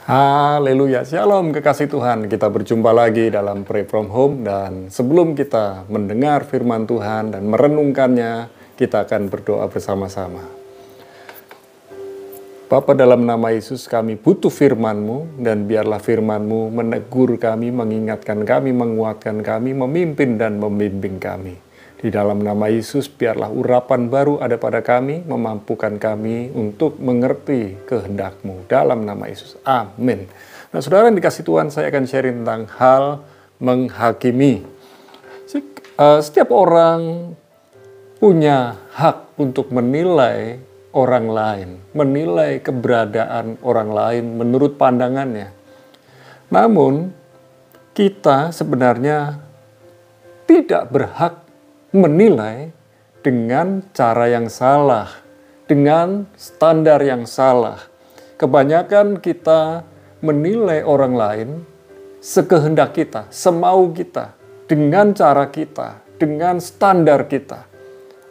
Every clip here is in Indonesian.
Haleluya, Shalom kekasih Tuhan. Kita berjumpa lagi dalam Pray From Home. Dan sebelum kita mendengar firman Tuhan dan merenungkannya, kita akan berdoa bersama-sama. Bapa, dalam nama Yesus kami butuh firman-Mu, dan biarlah firman-Mu menegur kami, mengingatkan kami, menguatkan kami, memimpin dan membimbing kami. Di dalam nama Yesus, biarlah urapan baru ada pada kami, memampukan kami untuk mengerti kehendak-Mu. Dalam nama Yesus, amin. Nah, saudara yang dikasih Tuhan, saya akan sharing tentang hal menghakimi. Setiap orang punya hak untuk menilai orang lain, menilai keberadaan orang lain menurut pandangannya. Namun, kita sebenarnya tidak berhak menilai dengan cara yang salah, dengan standar yang salah. Kebanyakan kita menilai orang lain sekehendak kita, semau kita, dengan cara kita, dengan standar kita.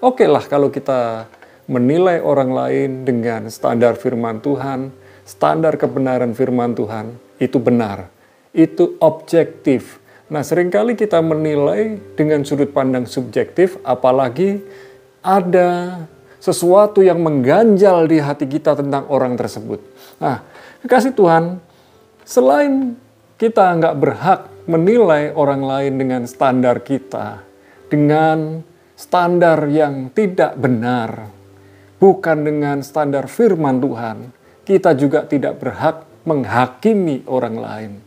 Oke lah kalau kita menilai orang lain dengan standar firman Tuhan, standar kebenaran firman Tuhan, itu benar, itu objektif. Nah, seringkali kita menilai dengan sudut pandang subjektif, apalagi ada sesuatu yang mengganjal di hati kita tentang orang tersebut. Nah, kekasih Tuhan, selain kita nggak berhak menilai orang lain dengan standar kita, dengan standar yang tidak benar, bukan dengan standar firman Tuhan, kita juga tidak berhak menghakimi orang lain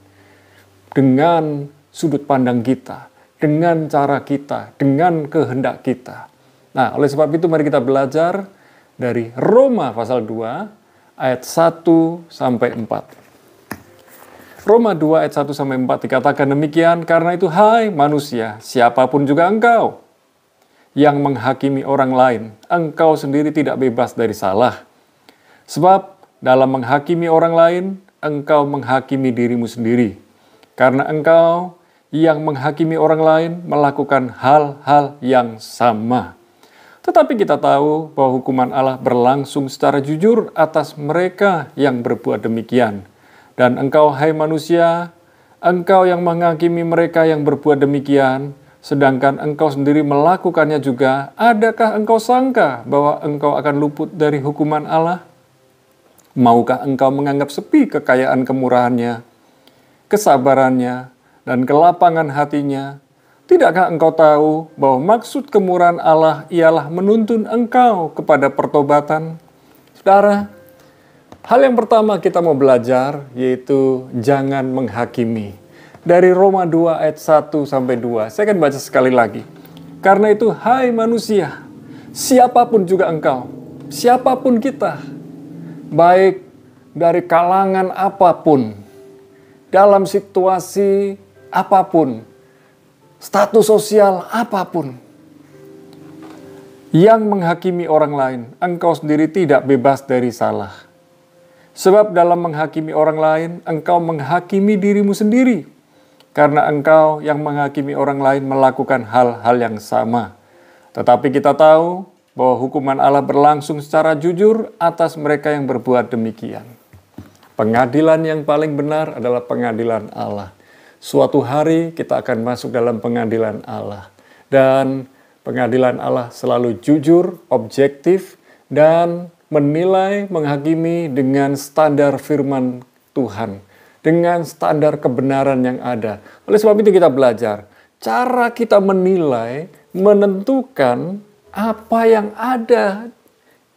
dengan sudut pandang kita, dengan cara kita, dengan kehendak kita. Nah, oleh sebab itu mari kita belajar dari Roma pasal 2 ayat 1 sampai 4. Roma 2 ayat 1 sampai 4 dikatakan demikian, karena itu hai manusia, siapapun juga engkau yang menghakimi orang lain, engkau sendiri tidak bebas dari salah. Sebab dalam menghakimi orang lain, engkau menghakimi dirimu sendiri. Karena engkau yang menghakimi orang lain melakukan hal-hal yang sama. Tetapi kita tahu bahwa hukuman Allah berlangsung secara jujur atas mereka yang berbuat demikian. Dan engkau, hai manusia, engkau yang menghakimi mereka yang berbuat demikian, sedangkan engkau sendiri melakukannya juga, adakah engkau sangka bahwa engkau akan luput dari hukuman Allah? Maukah engkau menganggap sepi kekayaan kemurahannya, kesabarannya, dan kelapangan hatinya? Tidakkah engkau tahu bahwa maksud kemurahan Allah ialah menuntun engkau kepada pertobatan? Saudara, hal yang pertama kita mau belajar yaitu jangan menghakimi. Dari Roma 2 ayat 1 sampai 2, saya akan baca sekali lagi. Karena itu, hai manusia, siapapun juga engkau, siapapun kita, baik dari kalangan apapun, dalam situasi apapun, status sosial apapun, yang menghakimi orang lain, engkau sendiri tidak bebas dari salah. Sebab dalam menghakimi orang lain, engkau menghakimi dirimu sendiri. Karena engkau yang menghakimi orang lain melakukan hal-hal yang sama. Tetapi kita tahu bahwa hukuman Allah berlangsung secara jujur atas mereka yang berbuat demikian. Pengadilan yang paling benar adalah pengadilan Allah. Suatu hari kita akan masuk dalam pengadilan Allah. Dan pengadilan Allah selalu jujur, objektif, dan menilai, menghakimi dengan standar firman Tuhan. Dengan standar kebenaran yang ada. Oleh sebab itu kita belajar. Cara kita menilai, menentukan apa yang ada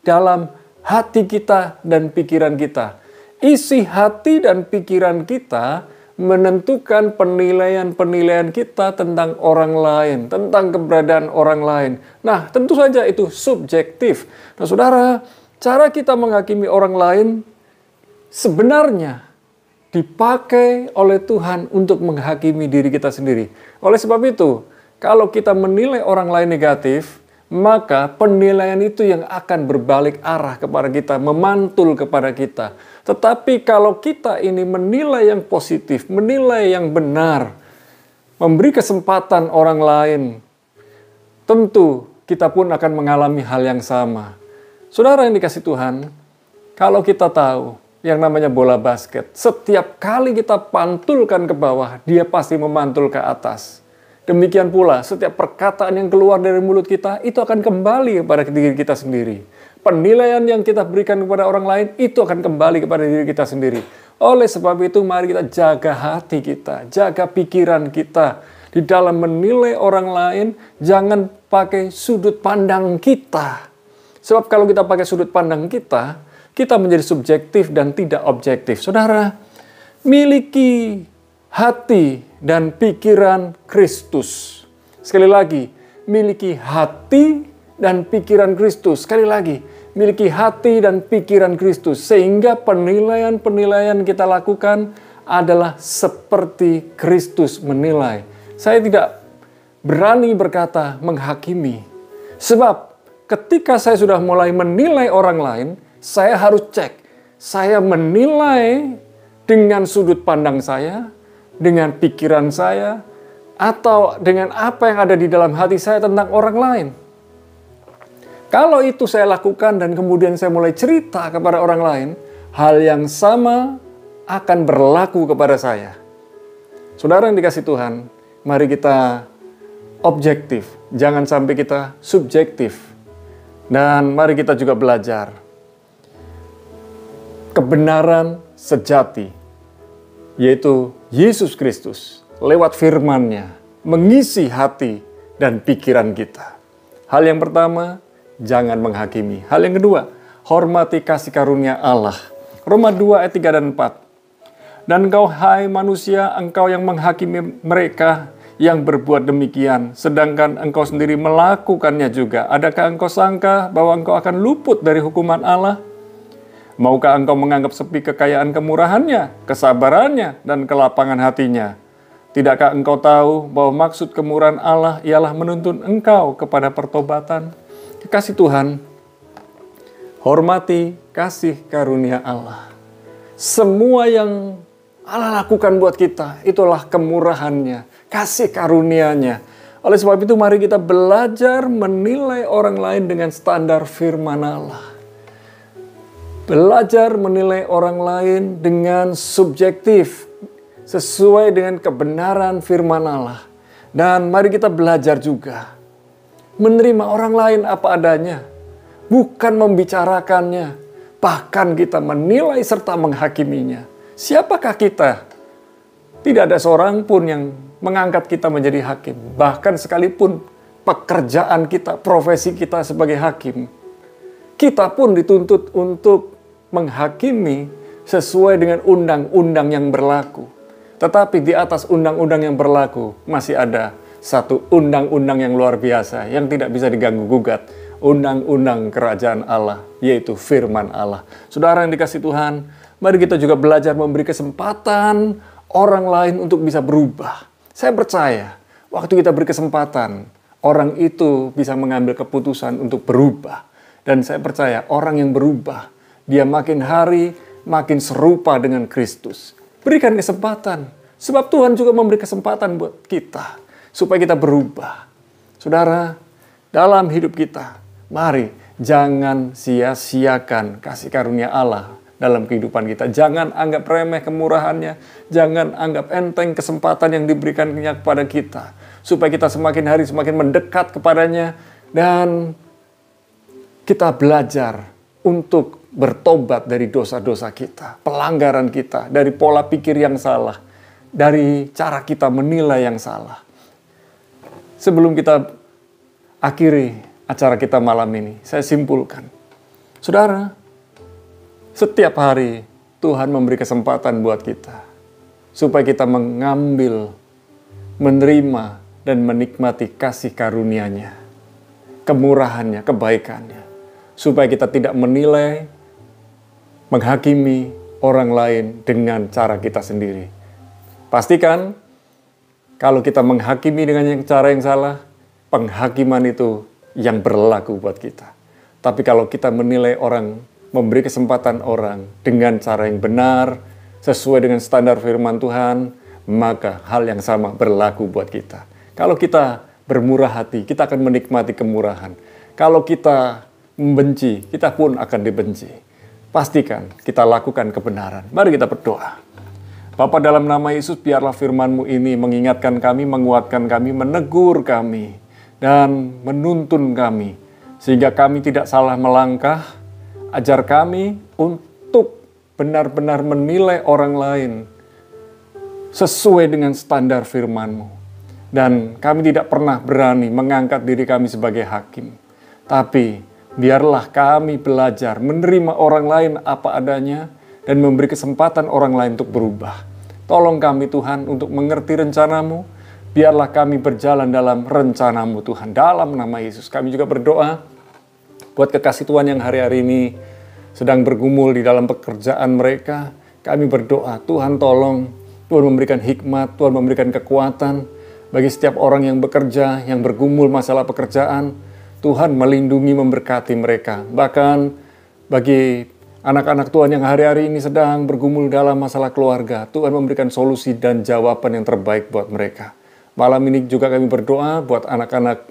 dalam hati kita dan pikiran kita. Isi hati dan pikiran kita menentukan penilaian-penilaian kita tentang orang lain, tentang keberadaan orang lain. Nah, tentu saja itu subjektif. Nah, saudara, cara kita menghakimi orang lain sebenarnya dipakai oleh Tuhan untuk menghakimi diri kita sendiri. Oleh sebab itu, kalau kita menilai orang lain negatif, maka penilaian itu yang akan berbalik arah kepada kita, memantul kepada kita. Tetapi kalau kita ini menilai yang positif, menilai yang benar, memberi kesempatan orang lain, tentu kita pun akan mengalami hal yang sama. Saudara yang dikasih Tuhan, kalau kita tahu yang namanya bola basket. Setiap kali kita pantulkan ke bawah, dia pasti memantul ke atas. Demikian pula, setiap perkataan yang keluar dari mulut kita, itu akan kembali kepada diri kita sendiri. Penilaian yang kita berikan kepada orang lain, itu akan kembali kepada diri kita sendiri. Oleh sebab itu, mari kita jaga hati kita, jaga pikiran kita. Di dalam menilai orang lain, jangan pakai sudut pandang kita. Sebab kalau kita pakai sudut pandang kita menjadi subjektif dan tidak objektif. Saudara, miliki hati dan pikiran Kristus. Sekali lagi, miliki hati dan pikiran Kristus. Sekali lagi, miliki hati dan pikiran Kristus. Sehingga penilaian-penilaian kita lakukan adalah seperti Kristus menilai. Saya tidak berani berkata menghakimi. Sebab ketika saya sudah mulai menilai orang lain, saya harus cek, saya menilai dengan sudut pandang saya, dengan pikiran saya, atau dengan apa yang ada di dalam hati saya tentang orang lain. Kalau itu saya lakukan dan kemudian saya mulai cerita kepada orang lain, hal yang sama akan berlaku kepada saya. Saudara yang dikasih Tuhan, mari kita objektif, jangan sampai kita subjektif. Dan mari kita juga belajar kebenaran sejati, yaitu Yesus Kristus lewat firman-Nya mengisi hati dan pikiran kita. Hal yang pertama, jangan menghakimi. Hal yang kedua, hormati kasih karunia Allah. Roma 2 ayat 3 dan 4. Dan engkau hai manusia, engkau yang menghakimi mereka yang berbuat demikian, sedangkan engkau sendiri melakukannya juga. Adakah engkau sangka bahwa engkau akan luput dari hukuman Allah? Maukah engkau menganggap sepi kekayaan kemurahannya, kesabarannya, dan kelapangan hatinya? Tidakkah engkau tahu bahwa maksud kemurahan Allah ialah menuntun engkau kepada pertobatan? Kekasih Tuhan, hormati kasih karunia Allah. Semua yang Allah lakukan buat kita, itulah kemurahannya, kasih karunia-Nya. Oleh sebab itu mari kita belajar menilai orang lain dengan standar firman Allah. Belajar menilai orang lain dengan subjektif, sesuai dengan kebenaran firman Allah. Dan mari kita belajar juga menerima orang lain apa adanya, bukan membicarakannya, bahkan kita menilai serta menghakiminya. Siapakah kita? Tidak ada seorang pun yang mengangkat kita menjadi hakim. Bahkan sekalipun pekerjaan kita, profesi kita sebagai hakim, kita pun dituntut untuk menghakimi sesuai dengan undang-undang yang berlaku. Tetapi di atas undang-undang yang berlaku masih ada satu undang-undang yang luar biasa yang tidak bisa diganggu-gugat. Undang-undang kerajaan Allah, yaitu firman Allah. Saudara yang dikasih Tuhan, mari kita juga belajar memberi kesempatan orang lain untuk bisa berubah. Saya percaya, waktu kita beri kesempatan, orang itu bisa mengambil keputusan untuk berubah. Dan saya percaya orang yang berubah, dia makin hari makin serupa dengan Kristus. Berikan kesempatan. Sebab Tuhan juga memberi kesempatan buat kita. Supaya kita berubah. Saudara, dalam hidup kita, mari jangan sia-siakan kasih karunia Allah dalam kehidupan kita. Jangan anggap remeh kemurahannya. Jangan anggap enteng kesempatan yang diberikannya kepada kita. Supaya kita semakin hari semakin mendekat kepadanya. Dan kita belajar untuk bertobat dari dosa-dosa kita, pelanggaran kita, dari pola pikir yang salah, dari cara kita menilai yang salah. Sebelum kita akhiri acara kita malam ini, saya simpulkan. Saudara, setiap hari Tuhan memberi kesempatan buat kita, supaya kita mengambil, menerima, dan menikmati kasih karunia-Nya, kemurahannya, kebaikannya. Supaya kita tidak menilai, menghakimi orang lain dengan cara kita sendiri. Pastikan, kalau kita menghakimi dengan cara yang salah, penghakiman itu yang berlaku buat kita. Tapi kalau kita menilai orang, memberi kesempatan orang dengan cara yang benar, sesuai dengan standar firman Tuhan, maka hal yang sama berlaku buat kita. Kalau kita bermurah hati, kita akan menikmati kemurahan. Kalau kita membenci, kita pun akan dibenci. pastikan kita lakukan kebenaran. Mari kita berdoa. Bapa, dalam nama Yesus, biarlah firman-Mu ini mengingatkan kami, menguatkan kami, menegur kami, dan menuntun kami, sehingga kami tidak salah melangkah. Ajar kami untuk benar-benar menilai orang lain sesuai dengan standar firman-Mu. Dan kami tidak pernah berani mengangkat diri kami sebagai hakim. Tapi biarlah kami belajar menerima orang lain apa adanya dan memberi kesempatan orang lain untuk berubah. Tolong kami Tuhan untuk mengerti rencana-Mu. Biarlah kami berjalan dalam rencana-Mu Tuhan. Dalam nama Yesus kami juga berdoa buat kekasih Tuhan yang hari-hari ini sedang bergumul di dalam pekerjaan mereka. Kami berdoa, Tuhan tolong, Tuhan memberikan hikmat, Tuhan memberikan kekuatan bagi setiap orang yang bekerja, yang bergumul masalah pekerjaan. Tuhan melindungi, memberkati mereka. Bahkan bagi anak-anak Tuhan yang hari-hari ini sedang bergumul dalam masalah keluarga, Tuhan memberikan solusi dan jawaban yang terbaik buat mereka. Malam ini juga kami berdoa buat anak-anak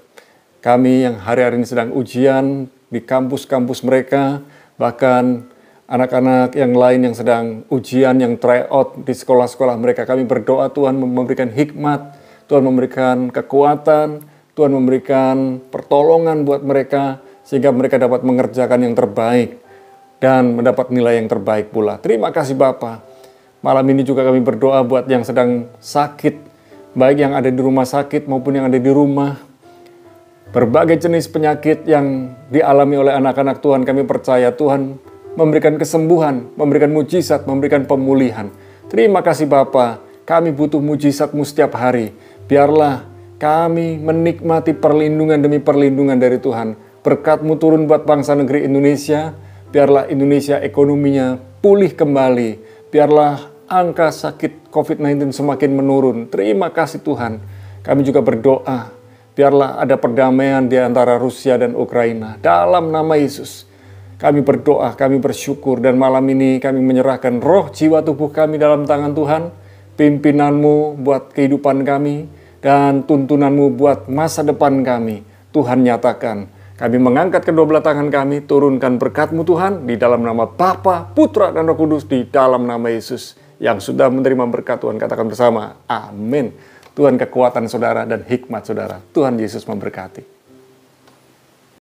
kami yang hari-hari ini sedang ujian di kampus-kampus mereka, bahkan anak-anak yang lain yang sedang ujian, yang tryout di sekolah-sekolah mereka. Kami berdoa Tuhan memberikan hikmat, Tuhan memberikan kekuatan, Tuhan memberikan pertolongan buat mereka, sehingga mereka dapat mengerjakan yang terbaik dan mendapat nilai yang terbaik pula. Terima kasih Bapa. Malam ini juga kami berdoa buat yang sedang sakit, baik yang ada di rumah sakit maupun yang ada di rumah. Berbagai jenis penyakit yang dialami oleh anak-anak Tuhan, kami percaya Tuhan memberikan kesembuhan, memberikan mujizat, memberikan pemulihan. Terima kasih Bapa, kami butuh mujizat-Mu setiap hari. Biarlah kami menikmati perlindungan demi perlindungan dari Tuhan. Berkat-Mu turun buat bangsa negeri Indonesia. Biarlah Indonesia ekonominya pulih kembali. Biarlah angka sakit COVID-19 semakin menurun. Terima kasih Tuhan. Kami juga berdoa, biarlah ada perdamaian di antara Rusia dan Ukraina. Dalam nama Yesus, kami berdoa, kami bersyukur. Dan malam ini kami menyerahkan roh, jiwa, tubuh kami dalam tangan Tuhan. Pimpinan-Mu buat kehidupan kami, dan tuntunan-Mu buat masa depan kami. Tuhan nyatakan, kami mengangkat kedua belah tangan kami, turunkan berkat-Mu Tuhan, di dalam nama Bapa, Putra, dan Roh Kudus, di dalam nama Yesus, yang sudah menerima berkat Tuhan. Katakan bersama, amin. Tuhan kekuatan saudara dan hikmat saudara. Tuhan Yesus memberkati.